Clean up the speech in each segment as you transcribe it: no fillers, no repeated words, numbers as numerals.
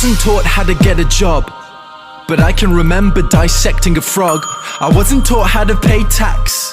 wasn't taught how to get a job, but I can remember dissecting a frog. I wasn't taught how to pay tax,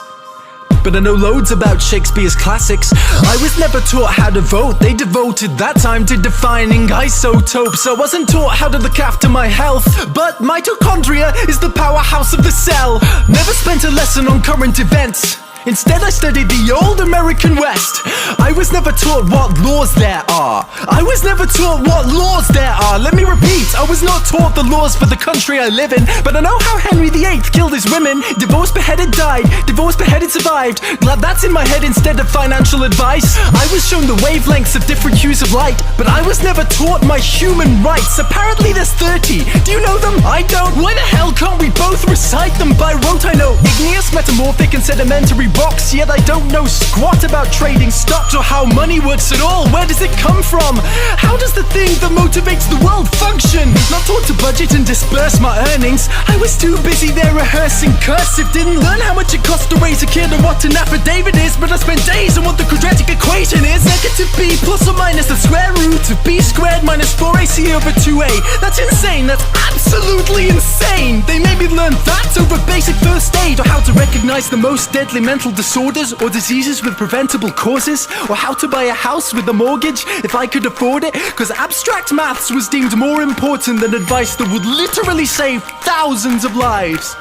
but I know loads about Shakespeare's classics. I was never taught how to vote. They devoted that time to defining isotopes. I wasn't taught how to look after my health, but mitochondria is the powerhouse of the cell. Never spent a lesson on current events. Instead I studied the old American West. I was never taught what laws there are. I was never taught what laws there are. Let me repeat, I was not taught the laws for the country I live in, but I know how Henry VIII killed his women. Divorced, beheaded, died. Divorced, beheaded, survived. Glad that's in my head instead of financial advice. I was shown the wavelengths of different hues of light, but I was never taught my human rights. Apparently there's 30. Do you know them? I don't. Why the hell can't we both recite them by rote? I know igneous, metamorphic, and sedimentary rocks, yet I don't know squat about trading stocks or how money works at all. Where does it come from? How does the thing that motivates the world function? Not taught to budget and disperse my earnings. I was too busy there rehearsing cursive. Didn't learn how much it costs to raise a kid and what an affidavit is, but I spent days on what the quadratic equation is. Negative b plus or minus the square root of b squared minus 4ac over 2a. That's insane. That's absolutely insane. They made me learn that over basic first aid, or how to recognize the most deadly mental disorders or diseases with preventable causes, or how to buy a house with a mortgage if I could afford it, cause abstract maths was deemed more important than advice that would literally save thousands of lives.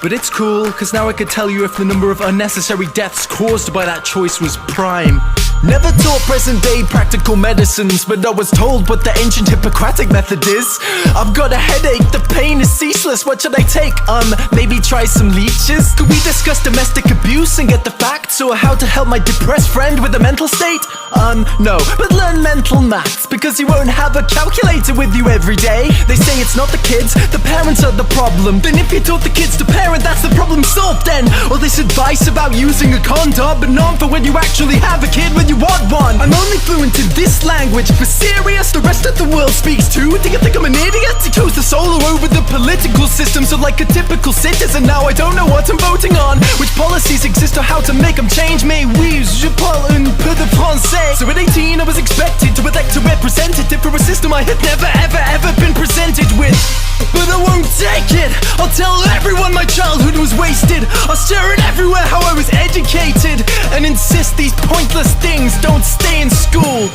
But it's cool, cause now I could tell you if the number of unnecessary deaths caused by that choice was prime. Never taught present day practical medicines, but I was told what the ancient Hippocratic method is. I've got a headache, the pain is ceaseless, what should I take? Maybe try some leeches? Could we discuss domestic abuse and get the facts, or how to help my depressed friend with a mental state? No, but learn mental maths, because you won't have a calculator with you every day. They say it's not the kids, the parents are the problem. Then if you taught the kids to parent, that's the problem solved then. All this advice about using a condom, but not for when you actually have a kid when you want one. I'm only fluent in this language, for serious, the rest of the world speaks too. Do you think I'm an idiot? He chose the solo over the political system, so like a typical citizen now I don't know what I'm voting on, which policies exist or how to make them change. Mais oui, je parle un peu de français. So at 18 I was expected to elect a representative for a system I had never ever been presented with. But I won't take it. I'll tell everyone my childhood was wasted. I'll share it everywhere how I was educated, and insist these pointless things don't stay in school.